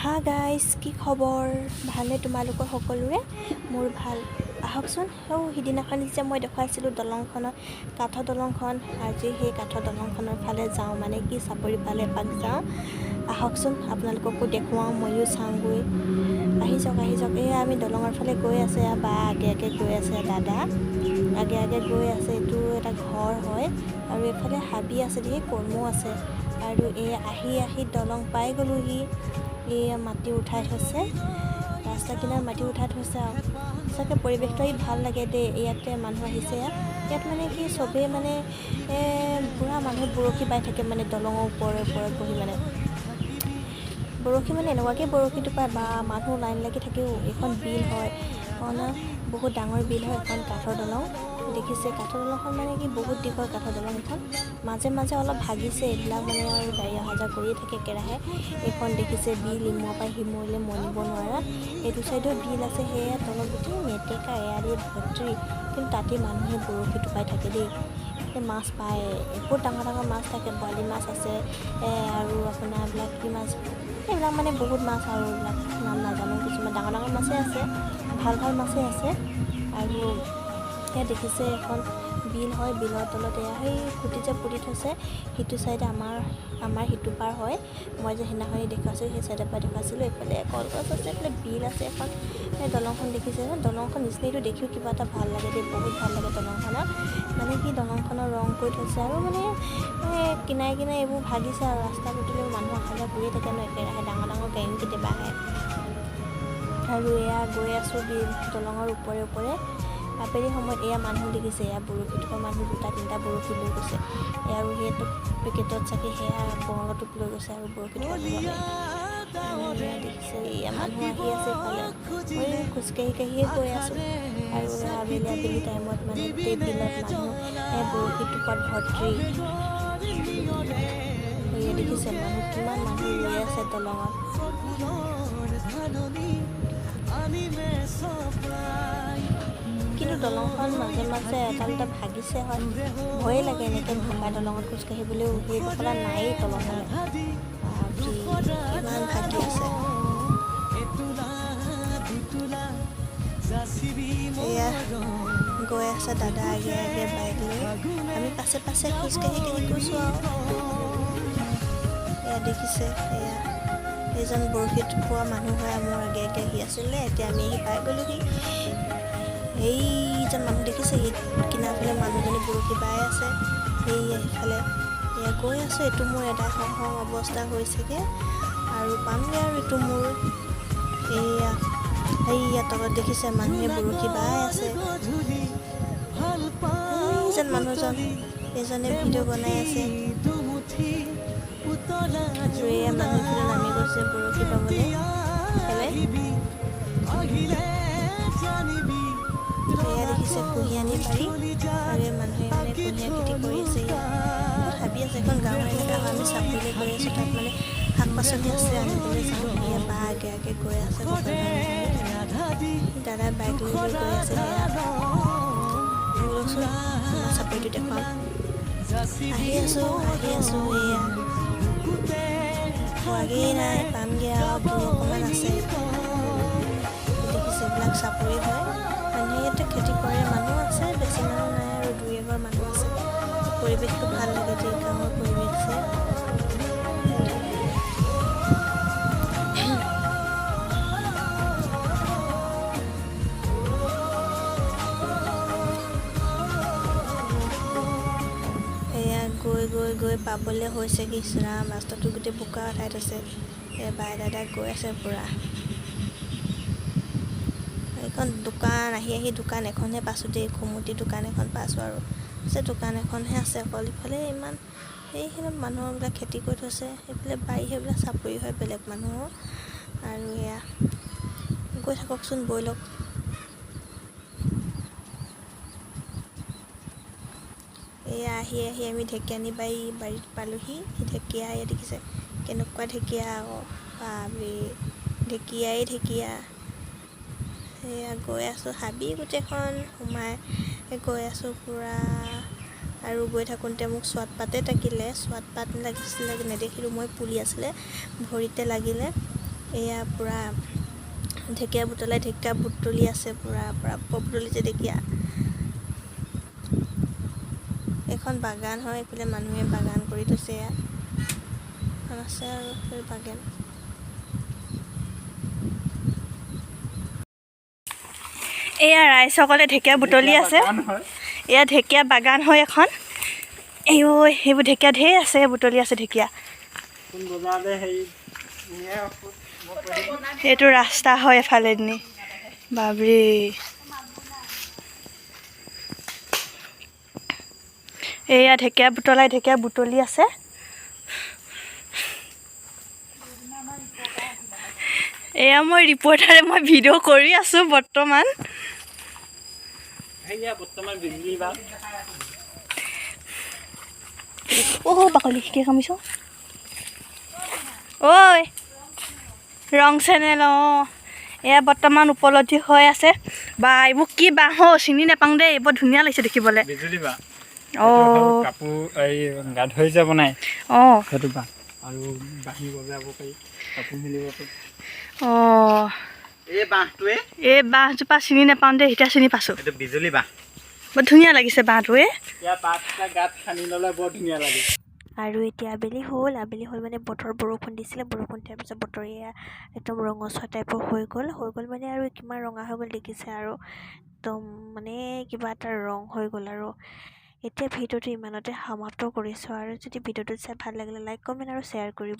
হা গাইজ, কি খবৰ? ভালনে তোমালোকৰ সকলোৰে? মোৰ ভাল। আহকচোন, সিদিনাখন যে মই দেখুৱাইছিলোঁ দলংখনত, কাঠৰ দলংখন, আজি সেই কাঠৰ দলংখনৰ ফালে যাওঁ, মানে কি চাপৰি ফালে এপাক যাওঁ। আহকচোন, আপোনালোককো দেখুৱাওঁ, ময়ো চাওঁগৈ। আহি যাওক। এয়া আমি দলঙৰ ফালে গৈ আছে, বা আগে গৈ আছে, দাদা আগে গৈ আছে। এইটো এটা ঘৰ হয়, আৰু এইফালে হাবি আছে, ধেৰ কলমৌ আছে। আৰু এই আহি দলং পাই গ'লোহি। এয়া মাটি উঠাই থৈছে, ৰাস্তা কিনাৰত মাটি উঠাই থৈছে। আৰু সঁচাকৈ পৰিৱেশটো আহি ভাল লাগে দেই। ইয়াতে মানুহ আহিছে, ইয়াত মানে কি চবেই মানে পূৰা মানুহে বৰশী বাই থাকে, মানে দলঙৰ ওপৰত বহি, মানে বৰশী মানে এনেকুৱাকৈ বৰশীটো পায়, বা মানুহ লাইন লাগি থাকেও। এইখন বিল হয়, বহুত ডাঙৰ বিল হয়, এখন কাঠৰ দলং। দেখিছে, কাঠৰ দলংখন মানে কি বহুত দীঘল কাঠৰ দলং এখন। মাজে অলপ ভাগিছে, এইবিলাক মানে আৰু গাড়ী অহা যোৱা কৰিয়ে থাকে একেৰাহে। এইখন দেখিছে বিল, ইমূৰৰ পৰা সিমূৰলৈ মনিব নোৱাৰা। এইটো চাইডেও বিল আছে, সেয়া তলত গোটেই মেটেকা এৰালি ভৰ্তি, কিন্তু তাতে মানুহে বৰশী টোপাই থাকে দেই। মাছ পায়, বহুত ডাঙৰ মাছ থাকে, বৰালি মাছ আছে, আৰু আপোনাৰ এইবিলাক কি মাছ, এইবিলাক মানে বহুত মাছ, আৰু এইবিলাক নাম নাজানো, কিছুমান ডাঙৰ মাছেই আছে, ভাল মাছেই আছে। আৰু সেয়া দেখিছে, এখন বিল হয়, বিলৰ তলত এয়া সেই খুঁটি যে পুতি থৈছে, সিটো চাইডে আমাৰ সিটো পাৰ হয়। মই যে সেইদিনাখনি দেখুৱাইছোঁ, সেই চাইডৰ পৰা দেখুৱাইছিলোঁ। এইফালে কলগছ আছে, এইফালে বিল আছে এখন। সেই দলংখন দেখিছে, দলংখন নিচিনাটো দেখিও কিবা এটা ভাল লাগে দেই, বহুত ভাল লাগে দলংখনৰ। মানে কি দলংখনৰ ৰং কৰি থৈছে, আৰু মানে কিনাৰে এইবোৰ ভাগিছে, আৰু ৰাস্তা পদূলিও মানুহ অহা যোৱা কৰিয়ে থাকে ন, একেৰাহে ডাঙৰ গাড়ীও কেতিয়াবা আহে। আৰু এয়া গৈ আছোঁ দলঙৰ ওপৰে। আবেলি সময়ত এয়া মানুহ দেখিছে, এয়া বৰশী থকা মানুহ 2-3টা বৰশী লৈ গৈছে। আৰু সেইটো পেকেটত চাগে সেয়া বৰলৰ টোপ লৈ গৈছে, আৰু বৰশী দেখিছে, এয়া মানুহ আহি আছে ইফালে। মই খোজকাঢ়িয়ে গৈ আছোঁ, আৰু আবেলি টাইমত মানে গোটেই বিলত মানুহ বৰশী টোপত ভৰ্তি। সেয়া দেখিছে, কিমান মানুহ ৰৈ আছে দলঙত। কিন্তু দলংখন মাজে এটা দুটা ভাগিছে হয়, ভয়ে লাগে এনেকৈ ভগা দলঙত খোজকাঢ়িবলৈও। সেইডোখৰত নায়েই তলফালে, কিমান ভাগি আছে। এয়া গৈ আছে দাদা আগে বাইক লৈ, আমি পাছে খোজকাঢ়ি গৈছোঁ। আৰু এয়া দেখিছে, এয়া এইজন বৰশী টোপোৱা মানুহ হয়, মোৰ আগে আহি আছিলে। এতিয়া আমি আহি পাই গ'লোহি। এইজন মানুহ দেখিছে, কিনাৰ ফালে মানুহজনী বৰশী বাই আছে। সেইফালে এয়া গৈ আছোঁ, এইটো মোৰ এটা হওঁ অৱস্থা হৈছেগৈ, আৰু পামগৈ আৰু এইটো মোৰ। এইয়া তলত দেখিছে, মানুহে বৰশী বাই আছে। এইজন মানুহজন, এইজনে ভিডিঅ' বনাই আছে। আৰু এয়া মানুহজনে নামি গৈছে বৰশী বাবলৈ। এয়া দেখিছে কুঁহিয়ানি বাৰী, আৰু এই মানুহে মানে কুঁহিয়াৰ খেতি কৰি আছে। ভাবি আছে, এখন গাঁৱৰ এলেকা হয়, আমি চাবলৈ গৈ আছোঁ। তাত মানে শাক পাচলি আছে, আনিবলৈ যাওঁ। এয়া বা আগে গৈ আছে, দাদাই বাইক লৈ গৈ আছে। সেয়া চাপৰিটো দেখুৱাম, আহি আছোঁ। এয়া পোৱাগেই নাই, পামগৈ আৰু দূৰ অকণমান আছে। দেখিছে, এইবিলাক চাপৰি হয়, মানুহে ইয়াতে খেতি কৰে। মানুহ আছে, বেছি মানুহ নাই, আৰু 2-এঘৰ মানুহ আছে। পৰিৱেশটো ভাল লাগে দেই, গাঁৱৰ পৰিৱেশ যে। এয়া গৈ পাবলৈ হৈছে। কৃষ্ণৰাম, ৰাস্তাটো গোটেই বোকা উঠাই থৈছে। বাই দাদা গৈ আছে পূৰা। এইখন দোকান, আহি দোকান এখনহে পাইছোঁ দেই, ঘুমটি দোকান এখন পাইছোঁ। আৰু দোকান এখনহে আছে অকল। ইফালে ইমান সেইখিনি মানুহবিলাক খেতি কৰি থৈছে, সেইফালে বাৰী, সেইবিলাক চাপৰি হয় বেলেগ মানুহৰ। আৰু এয়া গৈ থাককচোন, বৈ লওক। এয়া আহি আমি ঢেকীয়ানী বাৰীত পালোহি। ঢেকীয়া এয়া দেখিছে, কেনেকুৱা ঢেকীয়া আকৌ, বাপৰে, ঢেকীয়া। সেয়া গৈ আছোঁ, হাবি গোটেইখন সোমাই গৈ আছোঁ পূৰা। আৰু গৈ থাকোঁতে মোক চোৱাত পাতে লাগিছিলে, নেদেখিলোঁ মই, পুলি আছিলে, ভৰিতে লাগিলে। এয়া পূৰা ঢেকীয়া বুটলাই ঢেকীয়া বুটলি আছে, পূৰা বুটলিছে ঢেকীয়া। এখন বাগান হয়, এইফালে মানুহে বাগান কৰি থৈছে। এয়া আছে আৰু সেই বাগান। এয়া ৰাইজসকলে ঢেকীয়া বুটলি আছে। এয়া ঢেকীয়া বাগান হয় এখন। সেইবোৰ ঢেকীয়া ঢেৰ আছে, বুটলি আছে ঢেকীয়া। সেইটো ৰাস্তা হয় এফালেদি। বাবৰে, এয়া ঢেকীয়া বুটলি আছে। এয়া মই ৰিপৰ্টাৰে, মই ভিডিঅ' কৰি আছোঁ বৰ্তমান। বাকলি কি কামিছ ঐ, ৰং চেনেল। এয়া বৰ্তমান উপলব্ধি হৈ আছে। বা এইবোৰ কি বাঁহ চিনি নাপাওঁ দেই, বৰ ধুনীয়া লাগিছে দেখিবলৈ। কাপোৰ এই গা ধুই যে বনাই সেইটো বাঁহ, আৰু বাঁহী বজাব পাৰি, কাপোৰ মেলিব পাৰি। এই বাঁহজোপা চিনি নাপাওঁ দেই, এতিয়া চিনি পাইছোঁ। এইটো বিজুলী বাঁহ, বৰ ধুনীয়া লাগিছে বাঁহটো। ইয়াৰ পাত এটা গাত খানি ল'লে বৰ ধুনীয়া লাগে। আৰু এতিয়া আবেলি হ'ল মানে বৰষুণ দিছিলে, বৰষুণ দিয়াৰ পিছত বতৰ এয়া একদম ৰঙচুৱা টাইপৰ হৈ গ'ল মানে আৰু কিমান ৰঙা হৈ গ'ল দেখিছে আৰু, একদম মানে কিবা এটা ৰং হৈ গ'ল আৰু। এতিয়া ভিডিঅ'টো ইমানতে সমাপ্ত কৰিছোঁ, আৰু যদি ভিডিঅ'টো চাই ভাল লাগিলে লাইক, কমেণ্ট আৰু শ্বেয়াৰ কৰিব।